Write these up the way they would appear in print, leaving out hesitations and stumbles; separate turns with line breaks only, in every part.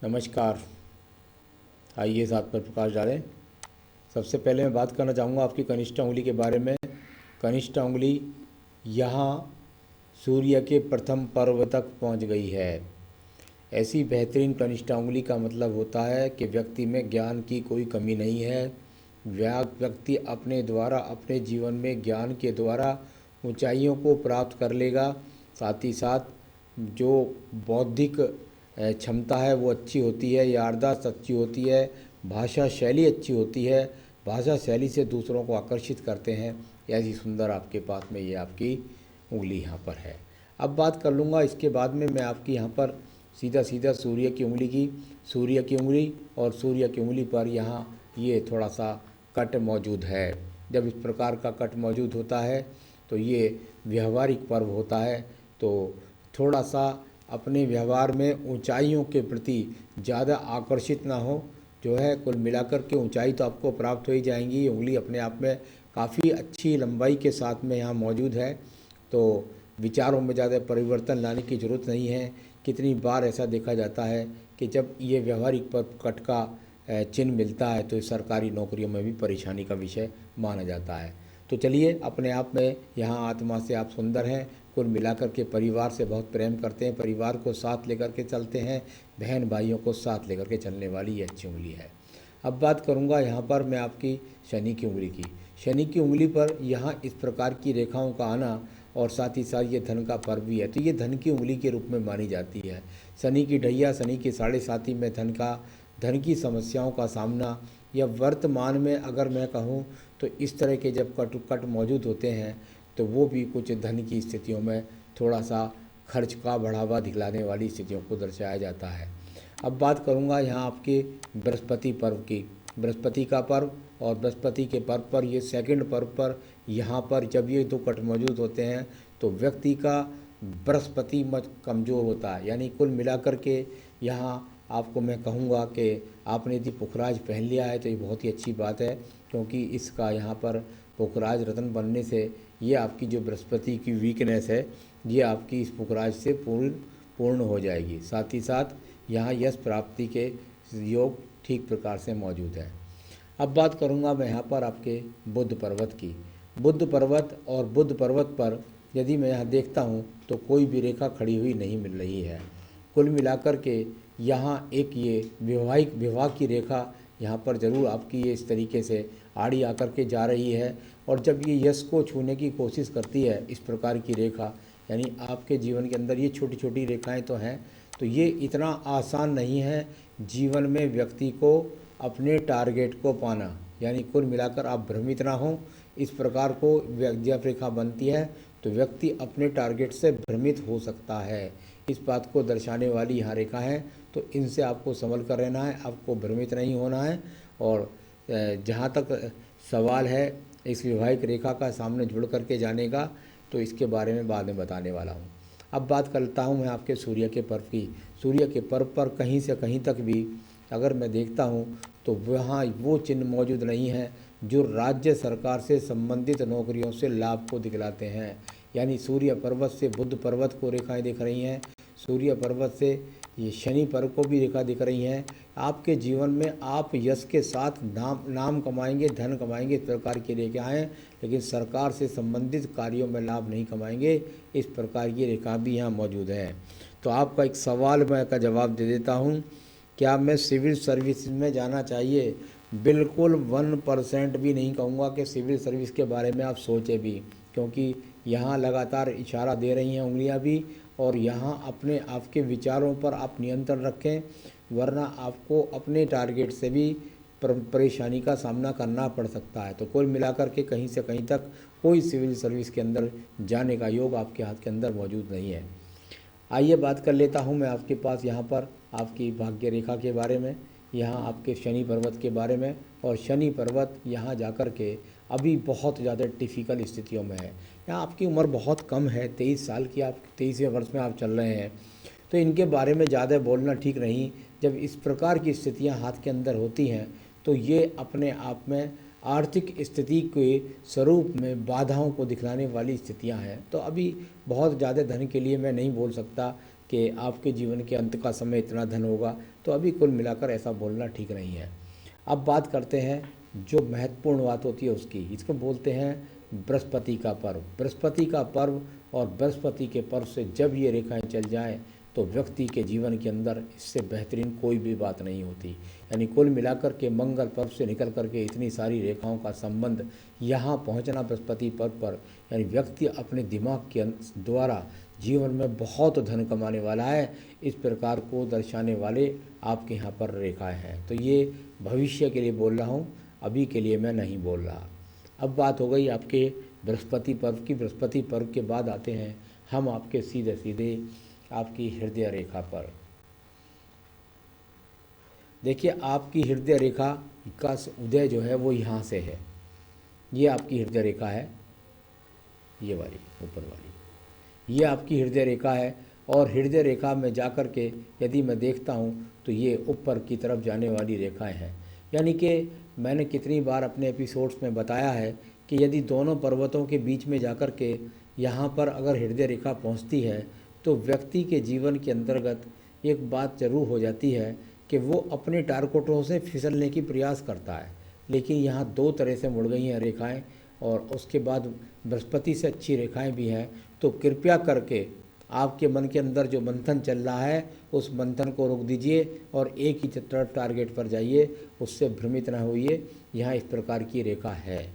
नमस्कार। आइए साथ पर प्रकाश डालें। सबसे पहले मैं बात करना चाहूँगा आपकी कनिष्ठ उंगली के बारे में। कनिष्ठ उंगली यहाँ सूर्य के प्रथम पर्व तक पहुँच गई है। ऐसी बेहतरीन कनिष्ठ उंगली का मतलब होता है कि व्यक्ति में ज्ञान की कोई कमी नहीं है। व्यक्ति अपने द्वारा अपने जीवन में ज्ञान के द्वारा ऊंचाइयों को प्राप्त कर लेगा। साथ ही साथ जो बौद्धिक क्षमता है वो अच्छी होती है, याददाश्त अच्छी होती है, भाषा शैली अच्छी होती है, भाषा शैली से दूसरों को आकर्षित करते हैं। ऐसी सुंदर आपके पास में ये आपकी उंगली यहाँ पर है। अब बात कर लूँगा इसके बाद में मैं आपकी यहाँ पर सीधा सीधा सूर्य की उंगली की। सूर्य की उंगली और सूर्य की उंगली पर यहाँ ये थोड़ा सा कट मौजूद है। जब इस प्रकार का कट मौजूद होता है तो ये व्यवहारिक पर्व होता है। तो थोड़ा सा अपने व्यवहार में ऊंचाइयों के प्रति ज़्यादा आकर्षित ना हो। जो है कुल मिलाकर के ऊंचाई तो आपको प्राप्त हो ही जाएंगी। ये उंगली अपने आप में काफ़ी अच्छी लंबाई के साथ में यहाँ मौजूद है। तो विचारों में ज़्यादा परिवर्तन लाने की ज़रूरत नहीं है। कितनी बार ऐसा देखा जाता है कि जब ये व्यवहारिक पर कट का चिन्ह मिलता है तो सरकारी नौकरियों में भी परेशानी का विषय माना जाता है। तो चलिए, अपने आप में यहाँ आत्मा से आप सुंदर हैं। कुल मिलाकर के परिवार से बहुत प्रेम करते हैं, परिवार को साथ लेकर के चलते हैं, बहन भाइयों को साथ लेकर के चलने वाली ये अच्छी उंगली है। अब बात करूँगा यहाँ पर मैं आपकी शनि की उंगली की। शनि की उंगली पर यहाँ इस प्रकार की रेखाओं का आना और साथ ही साथ ये धन का पर्व भी है, तो ये धन की उंगली के रूप में मानी जाती है। शनि की ढैया, शनि की साढ़े साथी में धन की समस्याओं का सामना, या वर्तमान में अगर मैं कहूँ तो इस तरह के जब कट मौजूद होते हैं तो वो भी कुछ धन की स्थितियों में थोड़ा सा खर्च का बढ़ावा दिखलाने वाली स्थितियों को दर्शाया जाता है। अब बात करूँगा यहाँ आपके बृहस्पति पर्व की। बृहस्पति का पर्व और बृहस्पति के पर्व पर, ये सेकंड पर्व पर यहाँ पर जब ये दो कट मौजूद होते हैं तो व्यक्ति का बृहस्पति मत कमज़ोर होता है। यानी कुल मिलाकर के यहाँ आपको मैं कहूँगा कि आपने यदि पुखराज पहन लिया है तो ये बहुत ही अच्छी बात है, क्योंकि इसका यहाँ पर पुखराज रत्न बनने से ये आपकी जो बृहस्पति की वीकनेस है ये आपकी इस पुखराज से पूर्ण हो जाएगी। साथ ही साथ यहाँ यश प्राप्ति के योग ठीक प्रकार से मौजूद है। अब बात करूँगा मैं यहाँ पर आपके बुध पर्वत की। बुध पर्वत और बुध पर्वत पर यदि मैं यहाँ देखता हूँ तो कोई भी रेखा खड़ी हुई नहीं मिल रही है। कुल मिलाकर के यहाँ एक ये विवाह की रेखा यहाँ पर ज़रूर आपकी ये इस तरीके से आड़ी आकर के जा रही है। और जब ये यश को छूने की कोशिश करती है इस प्रकार की रेखा, यानी आपके जीवन के अंदर ये छोटी छोटी रेखाएं तो हैं, तो ये इतना आसान नहीं है जीवन में व्यक्ति को अपने टारगेट को पाना। यानी कुल मिलाकर आप भ्रमित ना हो। इस प्रकार को जब रेखा बनती है तो व्यक्ति अपने टारगेट से भ्रमित हो सकता है। इस बात को दर्शाने वाली यहाँ रेखा है, तो इनसे आपको संभल कर रहना है, आपको भ्रमित नहीं होना है। और जहाँ तक सवाल है इस विवाहिक रेखा का सामने जुड़ करके जाने का, तो इसके बारे में बाद में बताने वाला हूँ। अब बात करता हूँ मैं आपके सूर्य के पर्व की। सूर्य के पर्व पर कहीं से कहीं तक भी अगर मैं देखता हूँ तो वहाँ वो चिन्ह मौजूद नहीं है जो राज्य सरकार से संबंधित नौकरियों से लाभ को दिखलाते हैं। यानी सूर्य पर्वत से बुध पर्वत को रेखाएं दिख रही हैं, सूर्य पर्वत से ये शनि पर्व को भी रेखा दिख रही हैं। आपके जीवन में आप यश के साथ नाम कमाएंगे, धन कमाएंगे, इस प्रकार की रेखाएं, लेकिन सरकार से संबंधित कार्यों में लाभ नहीं कमाएंगे। इस प्रकार की रेखा भी यहाँ मौजूद है। तो आपका एक सवाल मैं का जवाब दे देता हूँ, क्या मैं सिविल सर्विस में जाना चाहिए? बिल्कुल 1% भी नहीं कहूँगा कि सिविल सर्विस के बारे में आप सोचें भी, क्योंकि यहाँ लगातार इशारा दे रही हैं उंगलियाँ भी। और यहाँ अपने आपके विचारों पर आप नियंत्रण रखें, वरना आपको अपने टारगेट से भी परेशानी का सामना करना पड़ सकता है। तो कुल मिलाकर के कहीं से कहीं तक कोई सिविल सर्विस के अंदर जाने का योग आपके हाथ के अंदर मौजूद नहीं है। आइए बात कर लेता हूँ मैं आपके पास यहाँ पर आपकी भाग्य रेखा के बारे में, यहाँ आपके शनि पर्वत के बारे में। और शनि पर्वत यहाँ जाकर के अभी बहुत ज़्यादा टिफिकल स्थितियों में है। यहाँ आपकी उम्र बहुत कम है, 23 साल की, आप 23वें वर्ष में आप चल रहे हैं, तो इनके बारे में ज़्यादा बोलना ठीक नहीं। जब इस प्रकार की स्थितियाँ हाथ के अंदर होती हैं तो ये अपने आप में आर्थिक स्थिति के स्वरूप में बाधाओं को दिखलाने वाली स्थितियां हैं। तो अभी बहुत ज़्यादा धन के लिए मैं नहीं बोल सकता कि आपके जीवन के अंत का समय इतना धन होगा। तो अभी कुल मिलाकर ऐसा बोलना ठीक नहीं है। अब बात करते हैं जो महत्वपूर्ण बात होती है उसकी। इसको बोलते हैं बृहस्पति का पर्व। बृहस्पति का पर्व और बृहस्पति के पर्व से जब ये रेखाएं चल जाएं तो व्यक्ति के जीवन के अंदर इससे बेहतरीन कोई भी बात नहीं होती। यानी कुल मिलाकर के मंगल पर्व से निकल करके इतनी सारी रेखाओं का संबंध यहाँ पहुँचना बृहस्पति पर्व पर, यानी व्यक्ति अपने दिमाग के द्वारा जीवन में बहुत धन कमाने वाला है, इस प्रकार को दर्शाने वाले आपके यहाँ पर रेखाएं हैं। तो ये भविष्य के लिए बोल रहा हूँ, अभी के लिए मैं नहीं बोल रहा। अब बात हो गई आपके बृहस्पति पर्व की। बृहस्पति पर्व के बाद आते हैं हम आपके सीधे सीधे आपकी हृदय रेखा पर। देखिए, आपकी हृदय रेखा का उदय जो है वो यहाँ से है। ये आपकी हृदय रेखा है, ये वाली ऊपर वाली, ये आपकी हृदय रेखा है। और हृदय रेखा में जाकर के यदि मैं देखता हूँ तो ये ऊपर की तरफ जाने वाली रेखाएं हैं। यानी कि मैंने कितनी बार अपने एपिसोड्स में बताया है कि यदि दोनों पर्वतों के बीच में जाकर के यहाँ पर अगर हृदय रेखा पहुँचती है तो व्यक्ति के जीवन के अंतर्गत एक बात जरूर हो जाती है कि वो अपने टारकोटों से फिसलने की प्रयास करता है। लेकिन यहाँ दो तरह से मुड़ गई हैं रेखाएं, और उसके बाद बृहस्पति से अच्छी रेखाएं भी हैं। तो कृपया करके आपके मन के अंदर जो मंथन चल रहा है उस मंथन को रोक दीजिए और एक ही तरफ टारगेट पर जाइए, उससे भ्रमित ना होइए। यहाँ इस प्रकार की रेखा है।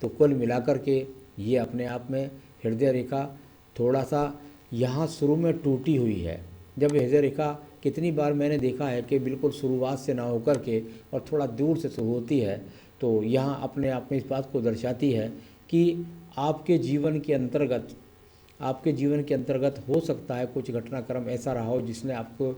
तो कुल मिलाकर के ये अपने आप में हृदय रेखा थोड़ा सा यहाँ शुरू में टूटी हुई है। जब हृदय रेखा कितनी बार मैंने देखा है कि बिल्कुल शुरुआत से ना होकर के और थोड़ा दूर से शुरू होती है, तो यहाँ अपने आप में इस बात को दर्शाती है कि आपके जीवन के अंतर्गत हो सकता है कुछ घटनाक्रम ऐसा रहा हो जिसने आपको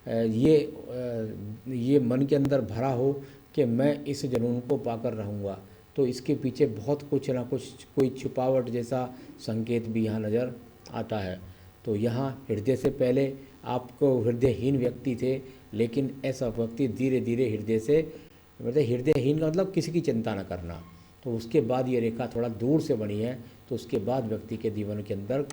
ये मन के अंदर भरा हो कि मैं इस जुनून को पाकर रहूँगा। तो इसके पीछे बहुत कुछ ना कुछ कोई छुपावट जैसा संकेत भी यहाँ नज़र आता है। तो यहाँ हृदय से पहले आपको हृदयहीन व्यक्ति थे, लेकिन ऐसा व्यक्ति धीरे धीरे हृदय से, मतलब हृदयहीन का मतलब किसी की चिंता न करना। तो उसके बाद ये रेखा थोड़ा दूर से बनी है, तो उसके बाद व्यक्ति के जीवन के अंदर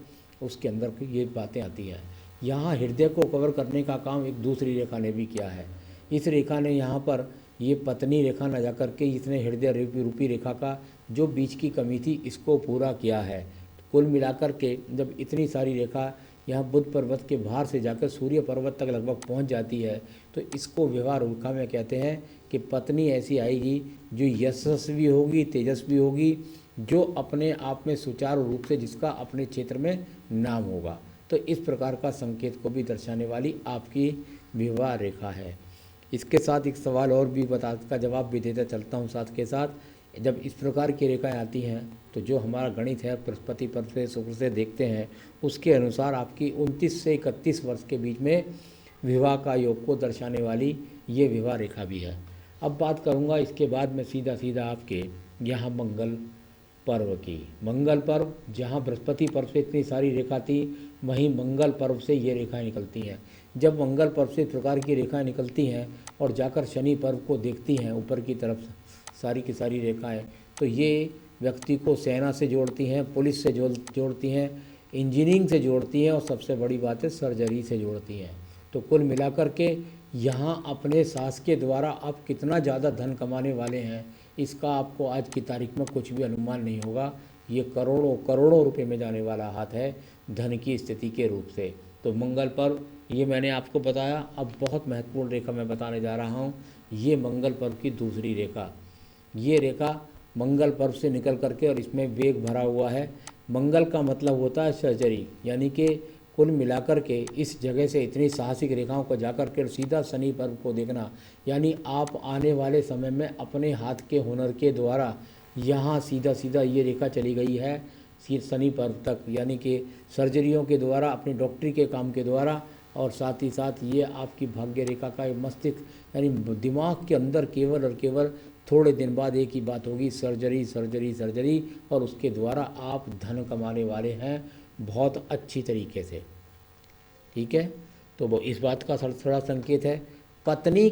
उसके अंदर ये बातें आती हैं। यहाँ हृदय को कवर करने का काम एक दूसरी रेखा ने भी किया है। इस रेखा ने यहाँ पर ये पत्नी रेखा न जा करके इसने हृदय रूपी रेखा का जो बीच की कमी थी इसको पूरा किया है। कुल मिलाकर के जब इतनी सारी रेखा यहाँ बुध पर्वत के बाहर से जाकर सूर्य पर्वत तक लगभग पहुँच जाती है, तो इसको व्यवहार रेखा में कहते हैं कि पत्नी ऐसी आएगी जो यशस्वी होगी, तेजस्वी होगी, जो अपने आप में सुचारू रूप से जिसका अपने क्षेत्र में नाम होगा। तो इस प्रकार का संकेत को भी दर्शाने वाली आपकी विवाह रेखा है। इसके साथ एक सवाल और भी का जवाब भी देता चलता हूँ साथ के साथ। जब इस प्रकार की रेखाएं आती हैं तो जो हमारा गणित है बृहस्पति पर्व से शुक्र से देखते हैं, उसके अनुसार आपकी 29 से 31 वर्ष के बीच में विवाह का योग को दर्शाने वाली ये विवाह रेखा भी है। अब बात करूँगा इसके बाद में सीधा आपके यहाँ मंगल पर्व की। मंगल पर्व, जहाँ बृहस्पति पर्व से इतनी सारी रेखा थी, वहीं मंगल पर्व से ये रेखाएं निकलती हैं। जब मंगल पर्व से इस प्रकार की रेखाएं निकलती हैं और जाकर शनि पर्व को देखती हैं ऊपर की तरफ सारी की सारी रेखाएं, तो ये व्यक्ति को सेना से जोड़ती हैं, पुलिस से जोड़ती हैं, इंजीनियरिंग से जोड़ती हैं और सबसे बड़ी बात है सर्जरी से जोड़ती हैं। तो कुल मिलाकर के यहाँ अपने सास के द्वारा आप कितना ज़्यादा धन कमाने वाले हैं, इसका आपको आज की तारीख में कुछ भी अनुमान नहीं होगा। ये करोड़ों करोड़ों रुपए में जाने वाला हाथ है धन की स्थिति के रूप से। तो मंगल पर्व ये मैंने आपको बताया। अब बहुत महत्वपूर्ण रेखा मैं बताने जा रहा हूँ। ये मंगल पर्व की दूसरी रेखा, ये रेखा मंगल पर्व से निकल करके और इसमें वेग भरा हुआ है। मंगल का मतलब होता है सर्जरी, यानी कि कुल मिलाकर के इस जगह से इतनी साहसिक रेखाओं को जाकर के सीधा शनि पर्व को देखना, यानी आप आने वाले समय में अपने हाथ के हुनर के द्वारा यहाँ सीधा ये रेखा चली गई है शनि पर्व तक, यानी कि सर्जरियों के द्वारा, अपनी डॉक्टरी के काम के द्वारा, और साथ ही साथ ये आपकी भाग्य रेखा का मस्तिष्क यानी दिमाग के अंदर केवल और केवल थोड़े दिन बाद एक ही बात होगी, सर्जरी सर्जरी सर्जरी, और उसके द्वारा आप धन कमाने वाले हैं बहुत अच्छी तरीके से। ठीक है, तो वो इस बात का थोड़ा संकेत है। पत्नी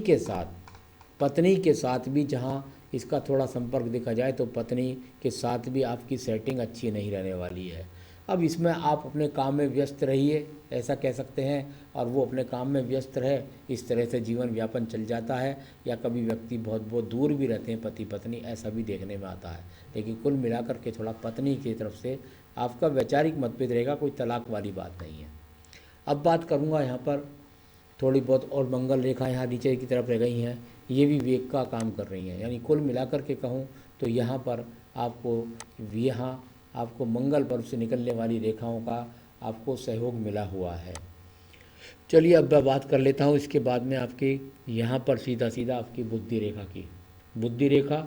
के साथ भी जहाँ इसका थोड़ा संपर्क देखा जाए तो पत्नी के साथ भी आपकी सेटिंग अच्छी नहीं रहने वाली है। अब इसमें आप अपने काम में व्यस्त रहिए, ऐसा कह सकते हैं, और वो अपने काम में व्यस्त रहे, इस तरह से जीवन व्यापन चल जाता है। या कभी व्यक्ति बहुत बहुत दूर भी रहते हैं पति पत्नी, ऐसा भी देखने में आता है। लेकिन कुल मिलाकर के थोड़ा पत्नी की तरफ से आपका वैचारिक मतभेद रहेगा, कोई तलाक वाली बात नहीं है। अब बात करूँगा यहाँ पर थोड़ी बहुत और मंगल रेखा यहाँ नीचे की तरफ रह गई हैं, ये भी वेग का काम कर रही हैं। यानी कुल मिलाकर के कहूँ तो यहाँ पर आपको मंगल पर्व से निकलने वाली रेखाओं का आपको सहयोग मिला हुआ है। चलिए अब मैं बात कर लेता हूँ इसके बाद में आपकी यहाँ पर सीधा सीधा आपकी बुद्धि रेखा की। बुद्धि रेखा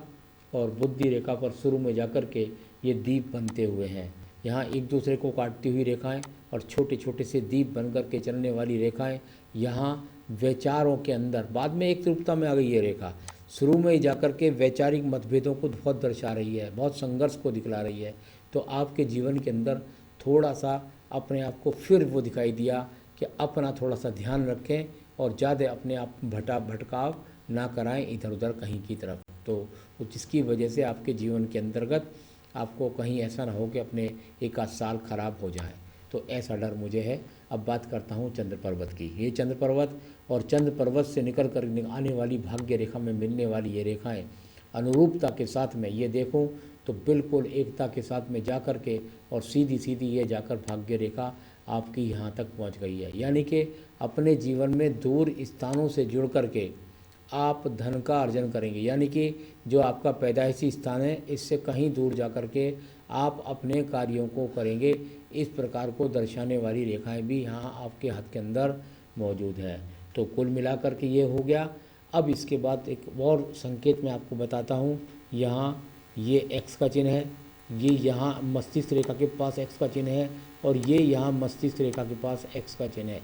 और बुद्धि रेखा पर शुरू में जाकर के ये दीप बनते हुए हैं, यहाँ एक दूसरे को काटती हुई रेखाएं और छोटे छोटे से दीप बनकर के चलने वाली रेखाएं यहाँ विचारों के अंदर, बाद में एक रूपता में आ गई ये रेखा, शुरू में ही जाकर के वैचारिक मतभेदों को बहुत दर्शा रही है, बहुत संघर्ष को दिखला रही है। तो आपके जीवन के अंदर थोड़ा सा अपने आप को फिर वो दिखाई दिया कि अपना थोड़ा सा ध्यान रखें और ज़्यादा अपने आप भटकाव ना कराएं इधर उधर कहीं की तरफ, तो जिसकी वजह से आपके जीवन के अंतर्गत आपको कहीं ऐसा ना हो कि अपने एक आध साल खराब हो जाए, तो ऐसा डर मुझे है। अब बात करता हूँ चंद्र पर्वत की। ये चंद्र पर्वत और चंद्र पर्वत से निकल कर आने वाली भाग्य रेखा में मिलने वाली ये रेखाएं अनुरूपता के साथ में ये देखूं तो बिल्कुल एकता के साथ में जा कर के और सीधी सीधी ये जाकर भाग्य रेखा आपकी यहाँ तक पहुँच गई है। यानी कि अपने जीवन में दूर स्थानों से जुड़ कर के आप धन का अर्जन करेंगे, यानी कि जो आपका पैदाइशी स्थान है इससे कहीं दूर जा कर के आप अपने कार्यों को करेंगे। इस प्रकार को दर्शाने वाली रेखाएं भी यहाँ आपके हाथ के अंदर मौजूद है। तो कुल मिलाकर के ये हो गया। अब इसके बाद एक और संकेत मैं आपको बताता हूँ। यहाँ ये एक्स का चिन्ह है, ये यहाँ मस्तिष्क रेखा के पास एक्स का चिन्ह है और ये यहाँ मस्तिष्क रेखा के पास एक्स का चिन्ह है।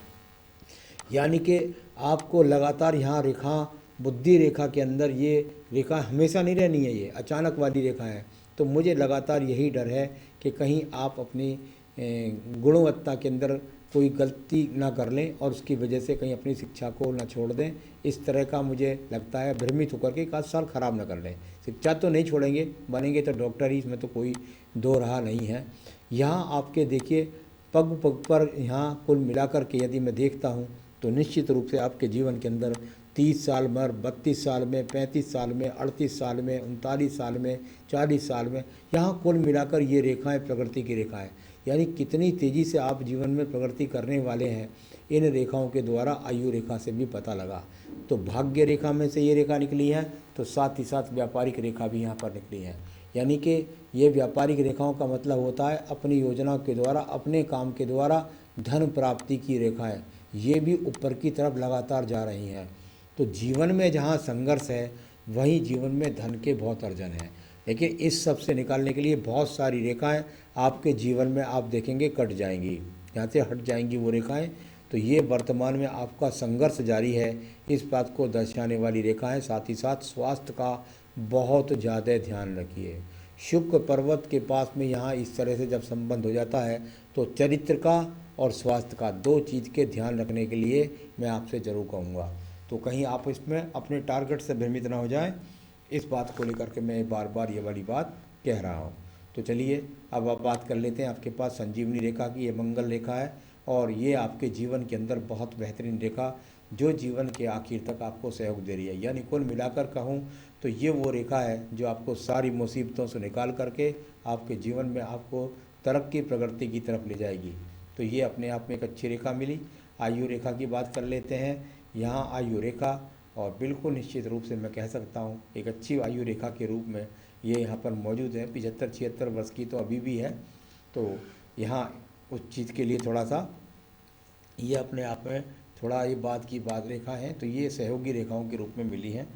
यानी कि आपको लगातार यहाँ रेखा बुद्धि रेखा के अंदर ये रेखा हमेशा नहीं रहनी है, ये अचानक वाली रेखा है। तो मुझे लगातार यही डर है कि कहीं आप अपनी गुणवत्ता के अंदर कोई गलती ना कर लें और उसकी वजह से कहीं अपनी शिक्षा को ना छोड़ दें। इस तरह का मुझे लगता है, भ्रमित होकर के एक आध साल ख़राब ना कर लें। शिक्षा तो नहीं छोड़ेंगे, बनेंगे तो डॉक्टर ही, इसमें तो कोई दो राह नहीं है। यहाँ आपके देखिए पग पग पर यहाँ कुल मिलाकर के यदि मैं देखता हूँ तो निश्चित रूप से आपके जीवन के अंदर 30 साल में, 32 साल में, 35 साल में, 38 साल में, 39 साल में, 40 साल में, यहाँ कुल मिलाकर ये रेखाएं प्रगति की रेखा है। यानी कितनी तेज़ी से आप जीवन में प्रगति करने वाले हैं, इन रेखाओं के द्वारा आयु रेखा से भी पता लगा। तो भाग्य रेखा में से ये रेखा निकली है, तो साथ ही साथ व्यापारिक रेखा भी यहाँ पर निकली है। यानी कि ये व्यापारिक रेखाओं का मतलब होता है अपनी योजनाओं के द्वारा, अपने काम के द्वारा धन प्राप्ति की रेखाएं, ये भी ऊपर की तरफ लगातार जा रही हैं। तो जीवन में जहाँ संघर्ष है वहीं जीवन में धन के बहुत अर्जन है। लेकिन इस सब से निकालने के लिए बहुत सारी रेखाएं आपके जीवन में आप देखेंगे कट जाएंगी, यहाँ से हट जाएंगी वो रेखाएं। तो ये वर्तमान में आपका संघर्ष जारी है, इस बात को दर्शाने वाली रेखा है। साथ ही साथ स्वास्थ्य का बहुत ज़्यादा ध्यान रखिए। शुक्र पर्वत के पास में यहाँ इस तरह से जब संबंध हो जाता है तो चरित्र का और स्वास्थ्य का, दो चीज़ के ध्यान रखने के लिए मैं आपसे ज़रूर कहूँगा। तो कहीं आप इसमें अपने टारगेट से भ्रमित ना हो जाए, इस बात को लेकर के मैं बार बार ये वाली बात कह रहा हूँ। तो चलिए अब आप बात कर लेते हैं आपके पास संजीवनी रेखा की। ये मंगल रेखा है और ये आपके जीवन के अंदर बहुत बेहतरीन रेखा जो जीवन के आखिर तक आपको सहयोग दे रही है। यानी कुल मिलाकर कहूँ तो ये वो रेखा है जो आपको सारी मुसीबतों से निकाल करके आपके जीवन में आपको तरक्की प्रगति की तरफ ले जाएगी। तो ये अपने आप में एक अच्छी रेखा मिली। आयु रेखा की बात कर लेते हैं। यहाँ आयु रेखा और बिल्कुल निश्चित रूप से मैं कह सकता हूँ एक अच्छी आयु रेखा के रूप में ये यहाँ पर मौजूद है। 75-76 वर्ष की तो अभी भी है। तो यहाँ उस चीज़ के लिए थोड़ा सा ये अपने आप में थोड़ा ये बात की बात रेखा है, तो ये सहयोगी रेखाओं के रूप में मिली है।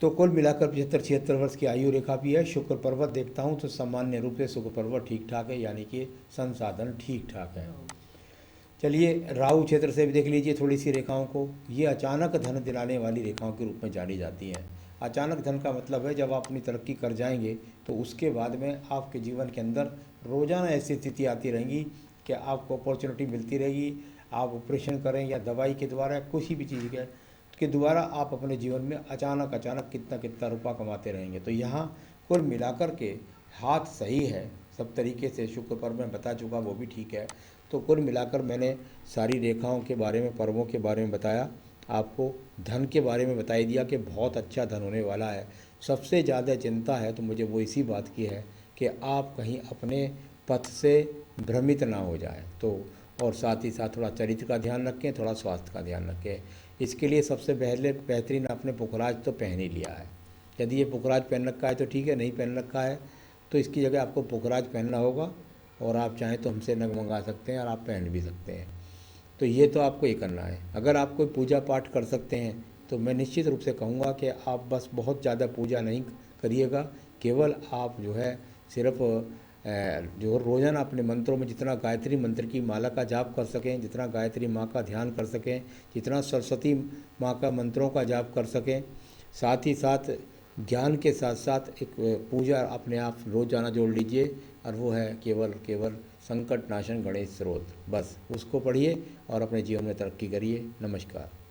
तो कुल मिलाकर 75-76 वर्ष की आयु रेखा भी है। शुक्र पर्वत देखता हूँ तो सामान्य रूप से शुक्र पर्वत ठीक ठाक है, यानी कि संसाधन ठीक ठाक है। चलिए राहु क्षेत्र से भी देख लीजिए थोड़ी सी रेखाओं को। ये अचानक धन दिलाने वाली रेखाओं के रूप में जानी जाती हैं। अचानक धन का मतलब है जब आप अपनी तरक्की कर जाएंगे तो उसके बाद में आपके जीवन के अंदर रोज़ाना ऐसी स्थिति आती रहेंगी कि आपको अपॉर्चुनिटी मिलती रहेगी। आप ऑपरेशन करें या दवाई के द्वारा किसी भी चीज़ के द्वारा आप अपने जीवन में अचानक कितना कितना रुपया कमाते रहेंगे। तो यहाँ कुल मिलाकर के हाथ सही है, सब तरीके से शुक्र पर्व में बता चुका, वो भी ठीक है। तो कुल मिलाकर मैंने सारी रेखाओं के बारे में, पर्वों के बारे में बताया। आपको धन के बारे में बता ही दिया कि बहुत अच्छा धन होने वाला है। सबसे ज़्यादा चिंता है तो मुझे वो इसी बात की है कि आप कहीं अपने पथ से भ्रमित ना हो जाए। तो और साथ ही साथ थोड़ा चरित्र का ध्यान रखें, थोड़ा स्वास्थ्य का ध्यान रखें। इसके लिए सबसे पहले बेहतरीन आपने पुखराज तो पहन ही लिया है। यदि ये पुखराज पहन रखा है तो ठीक है, नहीं पहन रखा है तो इसकी जगह आपको पुखराज पहनना होगा। और आप चाहें तो हमसे नग मंगा सकते हैं और आप पहन भी सकते हैं। तो ये तो आपको ये करना है। अगर आप कोई पूजा पाठ कर सकते हैं तो मैं निश्चित रूप से कहूँगा कि आप बस बहुत ज़्यादा पूजा नहीं करिएगा। केवल आप जो है सिर्फ जो रोज़ाना अपने मंत्रों में जितना गायत्री मंत्र की माला का जाप कर सकें, जितना गायत्री माँ का ध्यान कर सकें, जितना सरस्वती माँ का मंत्रों का जाप कर सकें, साथ ही साथ ज्ञान के साथ साथ एक पूजा अपने आप रोज़ाना जोड़ लीजिए। और वो है केवल केवल संकट नाशन गणेश स्रोत, बस उसको पढ़िए और अपने जीवन में तरक्की करिए। नमस्कार।